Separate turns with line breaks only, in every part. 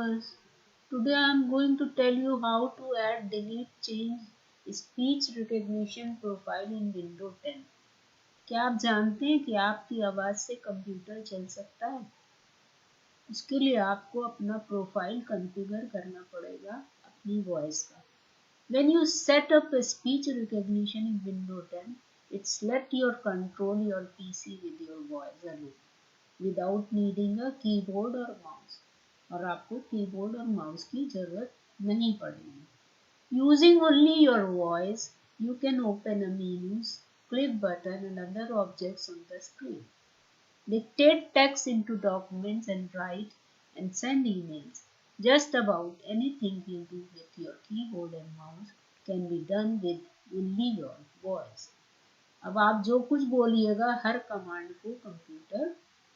viewers, today I am going to tell you how to add, delete, change speech recognition profile in Windows 10। क्या आप जानते हैं कि आपकी आवाज़ से कंप्यूटर चल सकता है? उसके लिए आपको अपना प्रोफाइल कॉन्फ़िगर करना पड़ेगा अपनी वॉइस का। When you set up a speech recognition in Windows 10, it's let you control your PC with your voice alone, without needing a keyboard or mouse। और आपको कीबोर्ड और माउस की जरूरत नहीं पड़ेगी। Using only your voice, you can open a menus, click button and other objects on the screen, dictate text into documents and write and send emails। Just about anything you do with your keyboard and mouse can be done with only your voice। अब आप जो कुछ बोलिएगा हर command को computer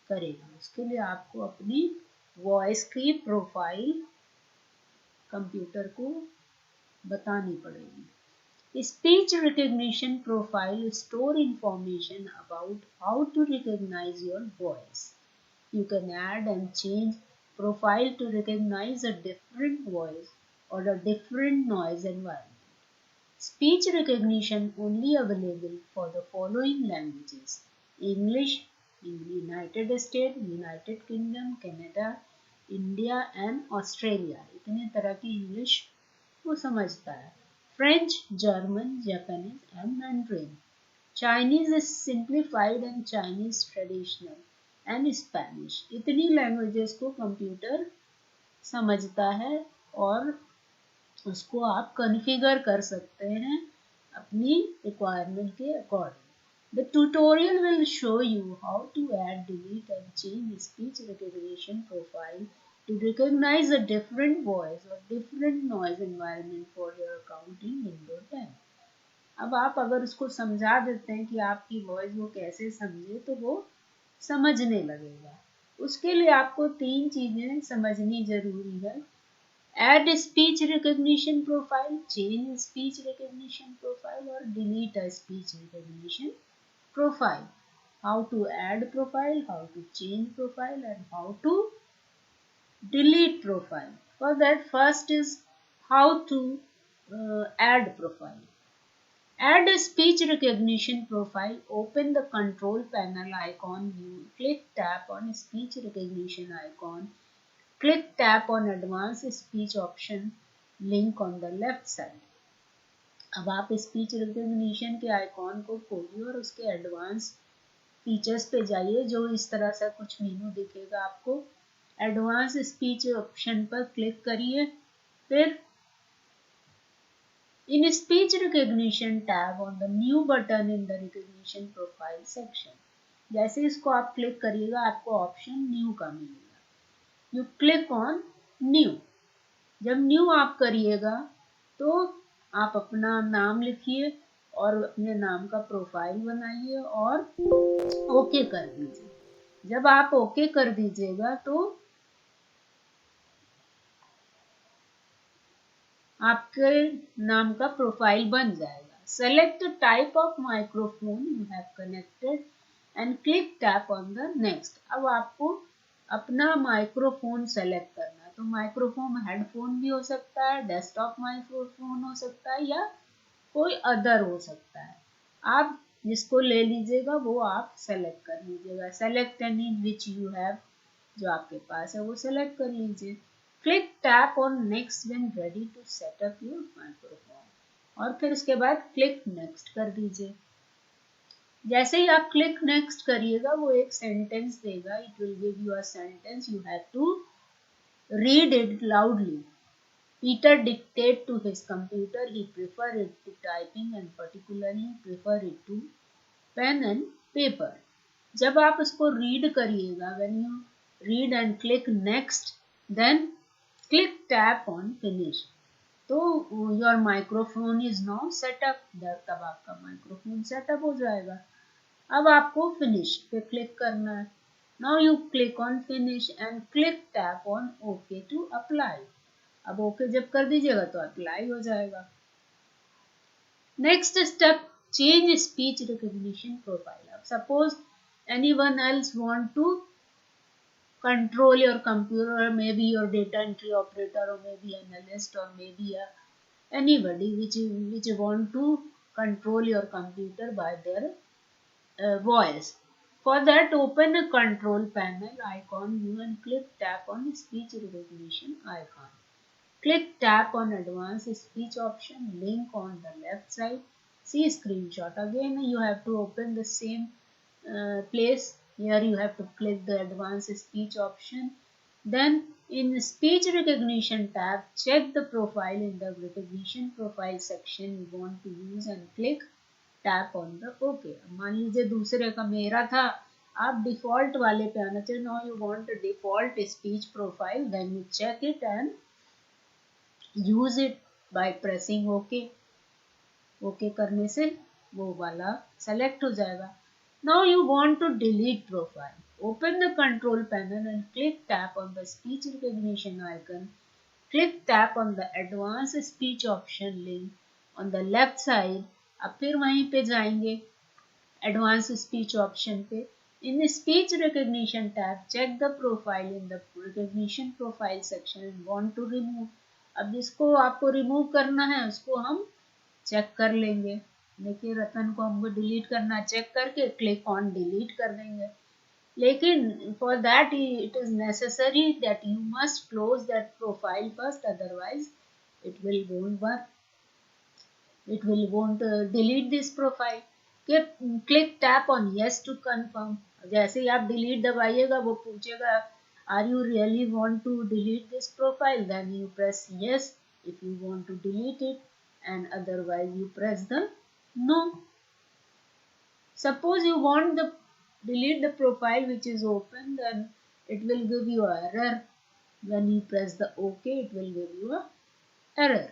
करेगा। उसके लिए आपको अपनी वॉइस की प्रोफाइल कंप्यूटर को बतानी पड़ेगी। Speech recognition profile store information about how to recognise your voice. You can add and change profile to recognise a different voice or a different noise environment. Speech recognition only available for the following languages: English in United States, United Kingdom, Canada, India and Australia। इतने तरह की English वो समझता है। French, German, Japanese and Mandarin। Chinese is simplified and Chinese traditional and Spanish। इतनी languages को computer समझता है और उसको आप कॉन्फ़िगर कर सकते हैं अपनी रिक्वायरमेंट के according. The tutorial will show you how to add, delete and change speech recognition profile to recognize a different voice or different noise environment for your account in Windows 10। अब आप अगर उसको समझा देते हैं कि आपकी वॉइस वो कैसे समझे तो वो समझने लगेगा। उसके लिए आपको 3 चीज़ें समझनी ज़रूरी है: add speech recognition profile, change speech recognition profile और delete a speech recognition profile। How to add profile, how to change profile and how to delete profile। For that, first is how to add profile। Add a speech recognition profile. Open the control panel icon view. Click tap on speech recognition icon. Click tap on advanced speech option link on the left side। अब आप speech recognition के icon को खोलिए और उसके advance features पे जाइए। जो इस तरह से कुछ मेनू दिखेगा आपको। एडवांस स्पीच ऑप्शन पर क्लिक करिए। फिर in speech recognition tab on the new button in the recognition profile section. जैसे इसको आप क्लिक करिएगा आपको ऑप्शन न्यू का मिलेगा। You click on new. जब न्यू आप करिएगा तो आप अपना नाम लिखिए और अपने नाम का प्रोफाइल बनाइए और ओके कर दीजिए। जब आप ओके कर दीजिएगा तो आपके नाम का प्रोफाइल बन जाएगा। Select type of microphone you have connected and click tap on the next. अब आपको अपना माइक्रोफोन सेलेक्ट करना है। तो माइक्रोफोन हेडफोन भी हो सकता है, डेस्कटॉप माइक्रोफोन हो सकता है या कोई अदर हो सकता है। आप जिसको ले लीजिएगा वो आप सेलेक्ट कर लीजिएगा। Select any which you have, जो आपके पास है वो सेलेक्ट कर लीजिए। Click tap on next when ready to set up your microphone और फिर उसके बाद क्लिक नेक्स्ट कर दीजिए। जैसे ही आप क्लिक नेक्स्ट करिएगा वो एक सेंटेंस देगा। It will give you a sentence, you have to read it loudly. Peter dictated to his computer. He preferred it to typing and particularly preferred it to pen and paper। जब आप उसको read करिएगा, when you read and click next, then click tap on finish। तो your microphone is now set up। तब आपका microphone setup हो जाएगा। अब आपको फिनिश पे क्लिक करना है। Now you click on finish and click tap on OK to apply। अब ओके जब कर दीजिएगा तो अप्लाई हो जाएगा। Next step, change speech recognition profile. अब suppose anyone else want to control your computer, or maybe your data entry operator, or maybe analyst, or maybe anybody which want to control your computer by their voice. For that, open a control panel icon view and click tap on speech recognition icon. Click tap on advanced speech option link on the left side. See screenshot. Again, you have to open the same place. Here you have to click the advanced speech option. Then in speech recognition tab, check the profile in the recognition profile section you want to use and click tap on the okay. मान लीजिए दूसरे का मेरा था, आप default वाले पे आना चाहिए. Now you want default speech profile, then you check it and use it by pressing okay. Okay करने से वो वाला सेलेक्ट हो जाएगा. Now you want to delete profile. Open the control panel and click tap on the speech recognition icon. Click tap on the advance speech option link on the left side. अब फिर वहीं पे जाएंगे advance speech option पे. In speech recognition tab check the profile in the recognition profile section and want to remove. अब जिसको आपको remove करना है उसको हम चेक कर लेंगे. देखिए रतन को हमको डिलीट करना, चेक करके क्लिक ऑन डिलीट कर देंगे. लेकिन for that it is necessary that you must close that profile first, otherwise it will won't work. It will won't delete this profile. Click tap on yes to confirm. जैसे ही आप delete दबाइएगा वो पूछेगा are you really want to delete this profile, then you press yes if you want to delete it, and otherwise you press the no. Suppose you want the delete the profile which is open, then it will give you an error. When you press the OK, it will give you a error.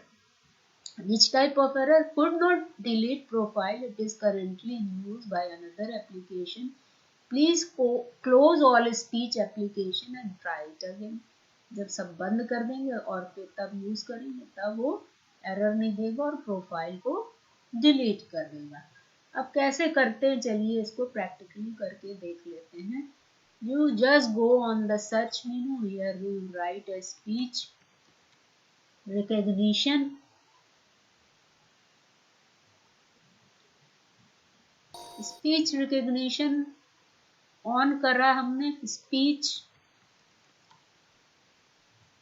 Which type of error? Could not delete profile. It is currently in use by another application. Please close all speech application and try it again. जब सब बंद कर देंगे और फिर तब use करेंगे तब वो एरर नहीं देगा और प्रोफाइल को डिलीट कर देगा. अब कैसे करते हैं चलिए इसको प्रैक्टिकली करके देख लेते हैं. You just go on the search menu. Here we write a speech recognition. Speech recognition on करा हमने. स्पीच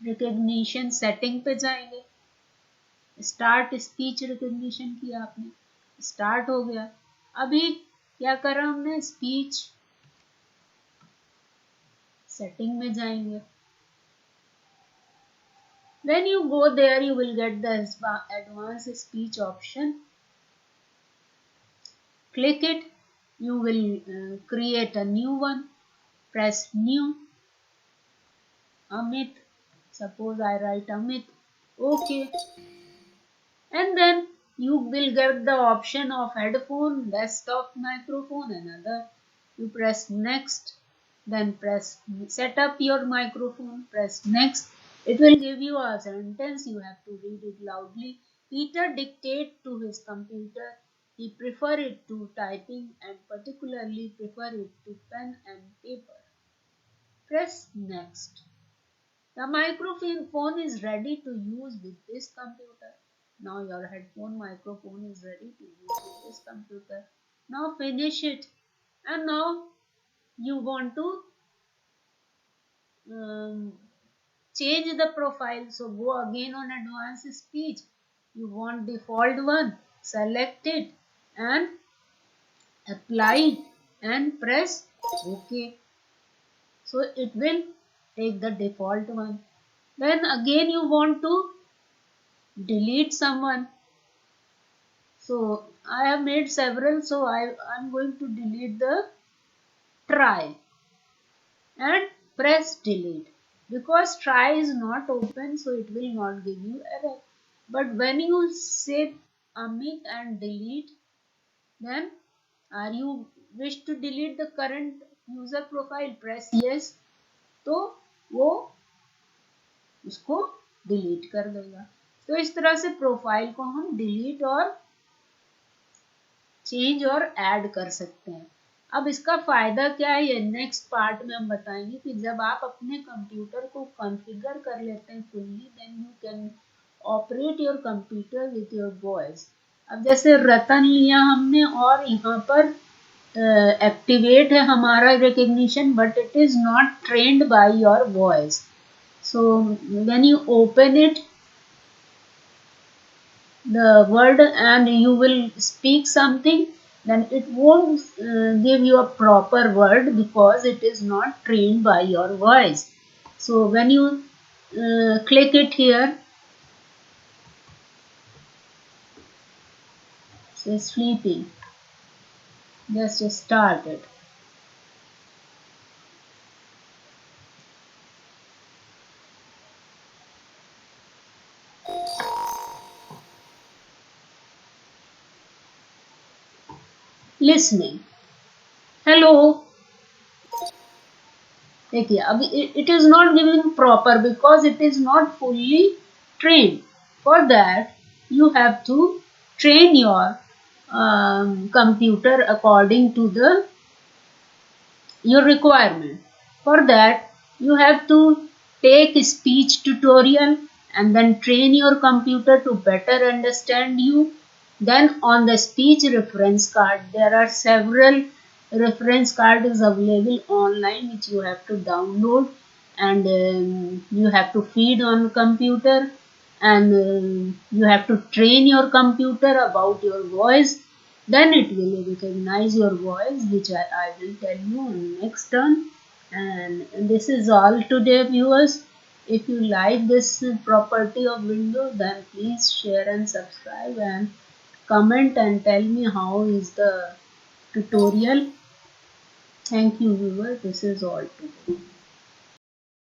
रिकॉग्निशन सेटिंग पे जाएंगे. स्टार्ट स्पीच रिकॉग्निशन किया आपने, स्टार्ट हो गया. अभी क्या करा हमने, स्पीच सेटिंग में जाएंगे. When you go there, you will get the advanced speech option. Click it. You will create a new one. Press new. Amit. Suppose I write Amit. Okay. And then you will get the option of headphone, desktop microphone, and other. You press next. Then press set up your microphone. Press next. It will give you a sentence. You have to read it loudly. Peter dictate to his computer. He prefer it to typing and particularly prefer it to pen and paper. Press next. The microphone is ready to use with this computer. Now your headphone microphone is ready to use with this computer. Now finish it. And now you want to change the profile. So go again on advanced speech. You want default one. Select it and apply and press OK. So it will take the default one. Then again you want to delete someone. So I have made several, so I'm going to delete the try and press delete. Because try is not open, so it will not give you error. But when you say Amit and delete, then are you wish to delete the current user profile, press yes. तो वो उसको delete कर देगा. तो इस तरह से profile को हम डिलीट और चेंज और ऐड कर सकते हैं. अब इसका फायदा क्या है ये नेक्स्ट पार्ट में हम बताएंगे कि जब आप अपने कंप्यूटर को कॉन्फ़िगर कर लेते हैं fully, then you can operate your computer with your voice. अब जैसे रतन लिया हमने और यहाँ पर एक्टिवेट है हमारा recognition, but it is not trained by your voice. So when you open it, the word, and you will speak something, then it won't give you a proper word because it is not trained by your voice. So when you click it here, say sleeping, just start it. Listening. Hello. देखिए अब it is not giving proper because it is not fully trained. For that you have to train your computer according to the your requirement. For that you have to take a speech tutorial and then train your computer to better understand you. Then on the speech reference card there are several reference card is available online which you have to download, and you have to feed on computer, and you have to train your computer about your voice. Then it will recognize your voice, which I will tell you on next turn. And this is all today, viewers. If you like this property of Windows, then please share and subscribe and comment and tell me how is the tutorial. Thank you, viewers. This is all today.